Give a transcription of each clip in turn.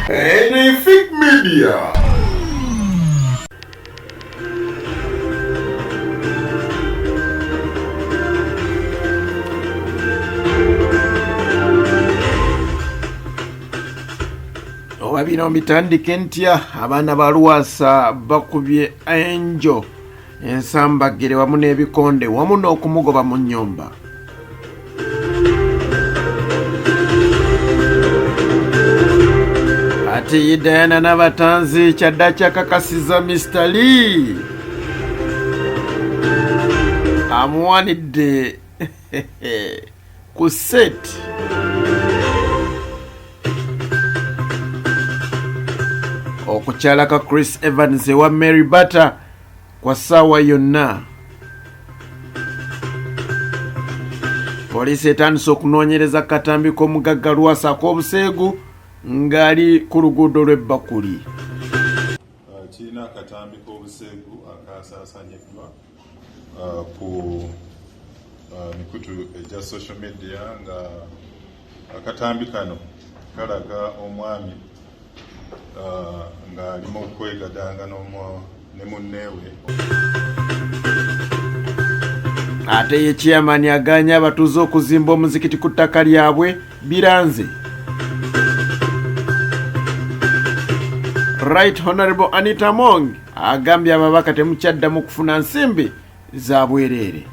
Anything Media. Bino bitandike ntya abaana ba Lwasa bakubye Angel ensambagire wamu n'ebikonde wamu n'okumugoba mu nnyumba. Ate Diana Nabatanzi kyadda kyakakasiza Mr Lee amuwanidde ku set. Kukyala ka Chris Evans wa Mary BATA kwa sawa yonna. Polisi etandise okunoonyereza katambi k'omugagga Lwasa k'obuseegu ng'ali ku luguudo lw'Ebbakuli. Kirina akatambi k'obuseegu akasaasanyiddwa ku mikutu egya social media nga akatambi kano kalaga omwami nga alimu okwegadanga ne munneewe. Ate ye chairman aganya abatuuze okuzimba omuzikiti ku ttaka lyabwe biranze. Right Honorable Anita Mong agambye ababaka temukyaddamu kufuna nsimbi za bwereere.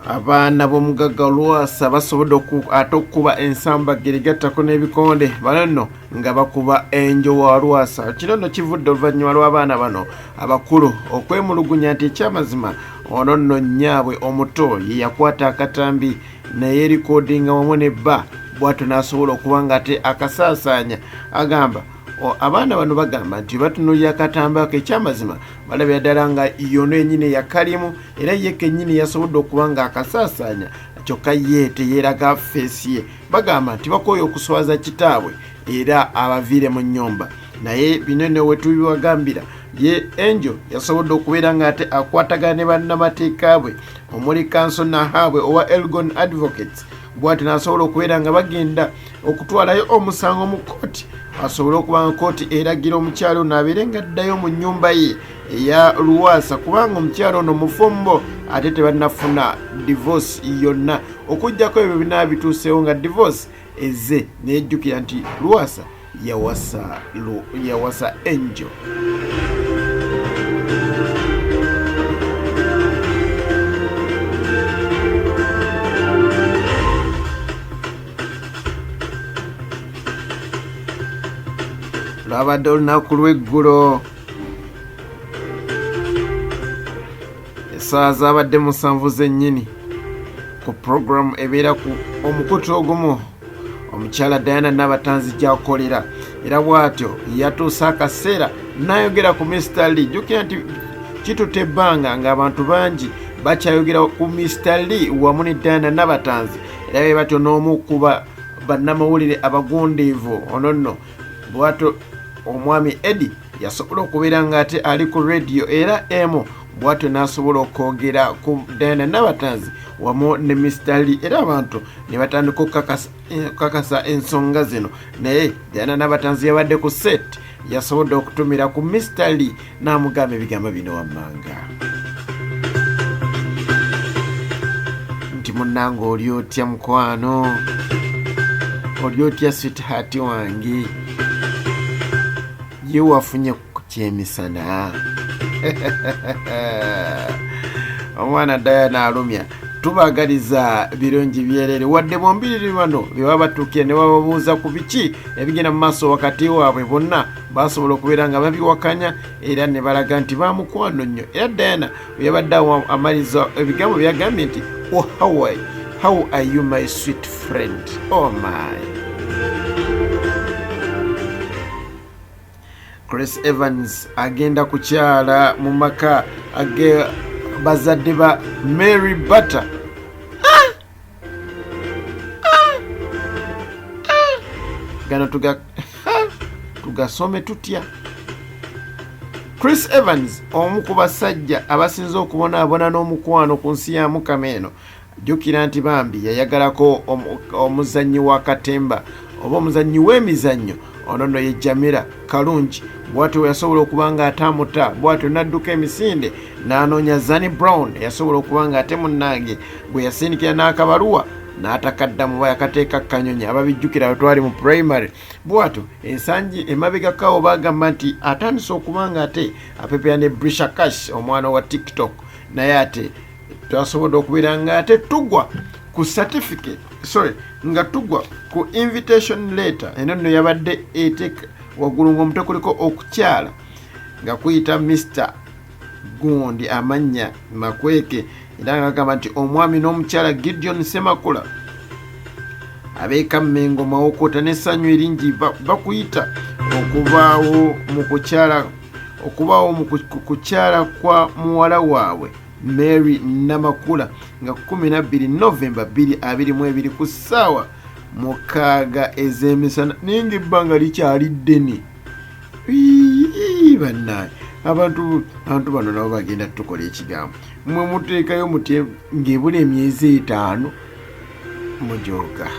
Abaana b'omugagga Lwasa basobodde okukuba ensambagire gattako n'ebikonde bano nga bakuba Angel wa Lwasa. Kino nno kivudde oluvannyuma lw'abaana bano abakulu okwemulugunya nti ekyamazima ono nno nnyabwe omuto ye yakwata akatambi naye erikodinga wamu ne bba bw'atyo n'asobola okuba nga ate akasaasaanya. Agamba abaana bano bagamba nti batunuulira akatambi ako ekyamazima balabira ddala nga yono ennyini yakalimu era ye kennyini yasobodde okuba nga akasaasaanya kyokka ye teyeeraga feesi ye. Bagamba nti bakooye okuswaza kitaabwe era abaviire mu nnyumba. Naye binene we tubibagambira ye Angel yasobodde okubeera nga ate akwatagana ne bannamateeka bwe omuli kanso nahabwe owa Elgon Advocates bw'ati n'asobola okubeera nga bagenda okutwalayo omusango mu kooti asobole okuba nga kooti eragira omukyalo ono abeere nga addayo mu nnyumba ye eya Lwasa kubanga omukyalo ono mufumbo ate tebannafuna divorce yonna okuggyako ebyo binaba bituuseewo nga divorce eze nejjukira nti Lwasa yawasa Angel. Lwabadde olunaku lw'eggulo essaawa zabadde 7 zennyini ku programu ebeera ku omukutu ogumu omukyala Diana Nabatanzi gy'akolera era bw'atyo yatuusa akaseera n'ayogera ku Mr Lee. Jjukira nti kitutte ebbanga ng'abantu bangi bakyayogera ku Mr Lee wamu ne Diana Nabatanzi era be batyo n'omu ku bannamawulire abagundiivu ono nno bw'atyo omwami Eddie yasobola okubeera nga ate ali ku radio era emu bw'atyo n'asobola okwogera ku Diana Nabatanzi wamu ne Mr Lee era abantu ne batandika okukakasa ensonga zino. Naye Diana Nabatanzi yabadde ku set yasobodde okutumira ku Mr Lee n'amugamba ebigambo bino wammanga nti munnange oli otya mukwano, oli otya sweetheart wange, ye wafunye ku kyemisana. Omwana Diana alumya. Tubagaliza birungi byerere wadde bombiriri bano bwe batuukira ne bababuuza ku biki ebigenda mu maaso wakati waabwe bonna basobola okubeera nga babiwakanya era ne balaga nti bamukwano nnyo. Era Diana yabadde amaliza ebigambo byagambye nti oh, how are you my sweet friend, oh my. Chris Evans agenda kukyala mu maka bazadde ba Mary BATA. Gano tugasome tutya. Chris Evans omu ku basajja abasinze okubonaabona n'omukwano ku nsi ya Mukama eno, jjukira nti bambi yayagalako omuzannyi wa katemba oba omuzannyi w'emizannyo ono nno ye Jamila Kalungi. Bw'atyo yasobola okuba nga atamuta, bw'atyo n'adduka emisinde n'anoonya Zanny Brown yasobola okuba nga ate munnange bwe yasindikira n'akabaluwa n'atakaddamu bayakateeka kanyonyi ababijjukira twali mu primary. Bw'atyo ensangi emabega kawo bagamba nti atandise okuba nga ate apepera ne Brisha Cash omwana wa TikTok, naye ate twasobodde okubeera nga ate tugwa ku certificate nga tugwa ku invitation letter eno nno yabadde eteeka waggulu ng'omutwe kuliko okukyala nga kuyita Mr Gundi amannya makweke, era nga agamba nti omwami n'omukyala Gideon Semakula abeeka Mmengo Mawokota n'essanyu eringi bakuyita okubaawo mu kukyala kwa muwala waabwe Mary Namakula nga 12 Novemba 2022 ku ssaawa 6 ez'emisana. Ninga ebbanga likyali ddene bannaye abantu bano nabo bagenda tukola ekigambo mwe muteekayo muti ng'ebula emyezi 5 mujooga.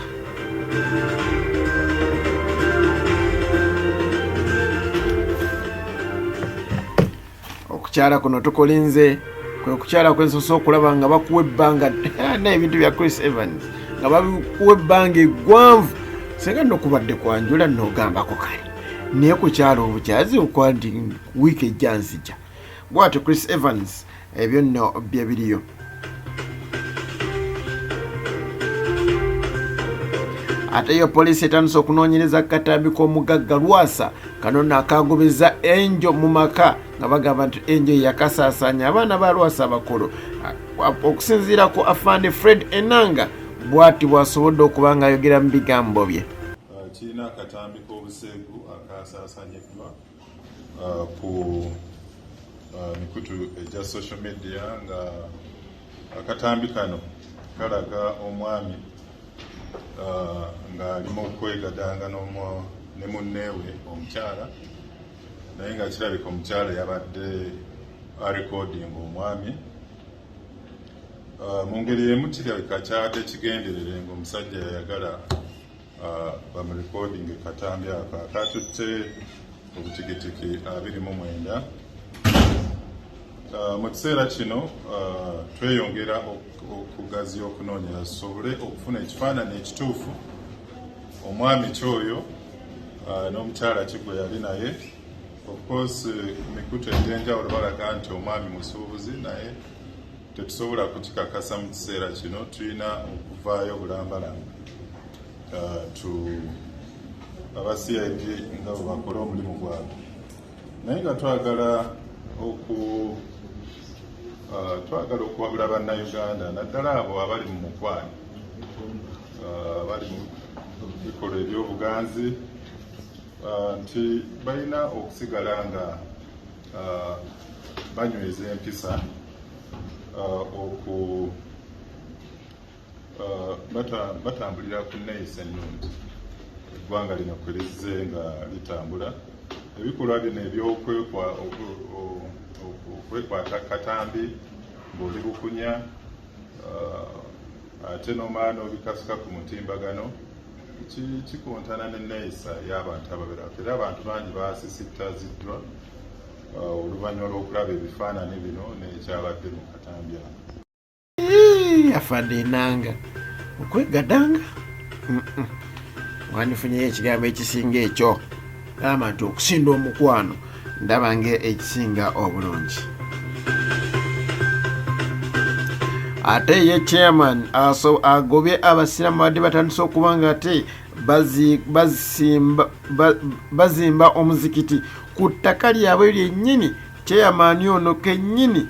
Okukyala kuno tukolinze kwe kukyala kwensosa okulaba nga bakuwa ebbanga n'ebintu bya Chris Evans nga bakuwa ebbanga eggwanvu senga nno kubadde kwanjula n'ogambako kale naye kukyala obukyazi okwandi wiiki ejja nzija. Bw'atyo Chris Evans ebyo nno bye biriyo. Ate yo poliisi etandise okunoonyereza katambi k'omugagga Lwasa kano n'akagobeza enjo mu maka nga bagamba nti enjo yakasaasaanya abaana ba Lwasa abakulu. Okusinziira ku afande Fred Enanga bw'ati bw'asobodde okuba ng'ayogera mu bigambo bye. Kirina akatambi k'obuseegu akasaasaanyiddwa ku mikutu egya social media nga akatambi kano kalaga omwami nga alimu okwegadanga ne munneewe omukyala, naye nga kirabika omukyala yabadde arekodinga omwami mu ngeri emu kirabika kyabadde kigenderere ng'omusajja yayagala bamurekodinga katambi ako akatutte obutikitiki 29. Mu kiseera kino tweyongera okugaziya okunoonyera tusobole okufuna ekifaananyi ekituufu omwami kyoyo n'omukyala kigwe yali naye. Of course mikutu egy'enjawulo balaga nti omwami musuubuzi, naye tetusobola kukikakasa mu kiseera kino. Tulina okuvaayo bulambalamba aba CID nga bwe bakola omulimu gwabwe, naye nga twagala okuwabula bannayuganda naddala abo abali mu mukwano abali mu bikolwa ebyobuganzi nti balina okusigala nga banyweza empisa batambulira ku nneeyisa ennungi eggwanga lino kwe lizze nga litambula. Ebikolwa bino ebyokwekwata katambi ng'oli bukunya ate n'omala n'obikasuka ku mutimbagano kikontana n'enneeyisa y'abantu ababerako, era abantu bangi baasisittaziddwa oluvannyuma lw'okulaba ebifaananyi bino n'ekyabadde mu katambi ako. Afadde enanga okwegadanga wandifunyeyo ekigambo ekisinga ekyo, gamba nti okusinda omukwano ndaba nga ekisinga obulungi. Ate ye chairman agobye abasiraamu badde batandise okuba nga ate bazimba omuzikiti ku ttaka lyabwe lyennyini. Chairman ono kennyini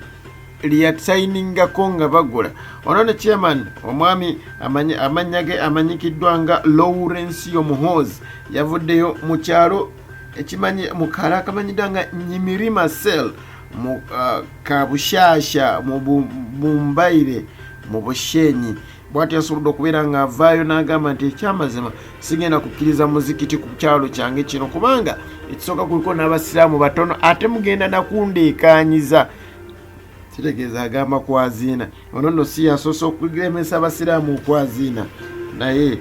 lyasayiningako nga bagula. Ono ne chairman omwami amannya ge amanyikiddwa nga Lawrence Muhoozi yavuddeyo mu kyalo ekimanyi mu kala akamanyiddwa nga Nyimirima Cell mu Kabushasha mu Bumbaire mu Bushenyi bw'atyo yasobodde okubeera ng'avaayo n'agamba nti ekyamazima sigenda kukkiriza muzikiti ku kyalo kyange kino kubanga ekisooka kuliko n'abasiraamu batono ate mugenda nakundeekanyiza. kitegeeza agamba kwaziina. ono nno si yasoose okugemesa abasiraamu okwaziina naye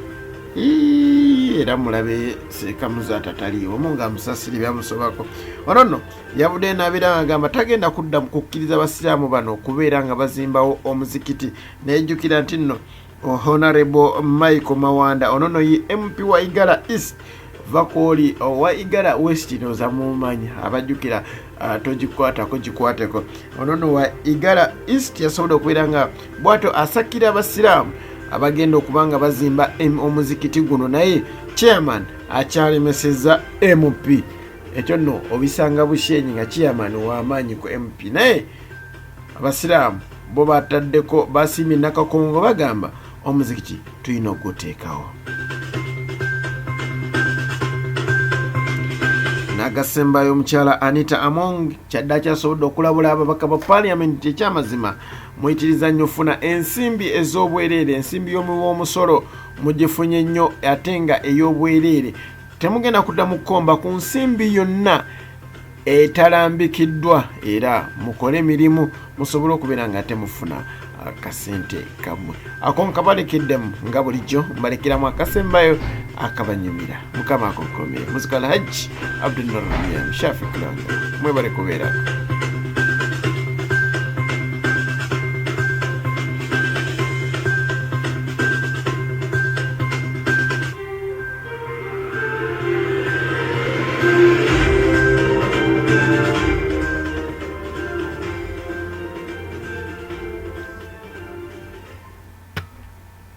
era mulabe sekamuza atataliiwo mu ng'amusasiri byamusobako. ono nno yavudde n'abeera ng'agamba tagenda kudda mu kukkiriza abasiraamu bano okubeera nga bazimbawo omuzikiti. nayejjukira nti nno Honorable Michael Mawanda ono nno ye MP wa Igala East vakooli wa Igala West noza mumanya abajjukira togikwatako gikwateko. ono nno wa Igala East yasobola okubeera nga bw'atyo asakira abasiraamu abagenda okubanga bazimba omuzikiti guno naye chairman akyalemeseza MP. ekyo nno obisanga bushenyi nga chairman w'amaanyi ku MP naye abasiraamu bo bataddeko basiimye nakakongo bagamba omuzikiti tulina okuguteekawo. n'agasembayo omukyala Anita Among kyadda kyasobodde okulabula ababaka ba paliamenti ekyamazima muyitiriza nnyo ofuna ensimbi ez'obwereere. ensimbi y'omuwoomusolo mugifunye nnyo ate nga ey'obwereere temugenda kudda mu kkomba ku nsimbi yonna etalambikiddwa era mukole emirimu musobole okubeera nga temufuna akasente kammwe. ako nkabalekeddemu nga bulijjo mbalekeramu akasembayo akabanyumira. mukama akonkomere muzikala hajji abdulnaramiam shafi kulanga mwebale kubeerako.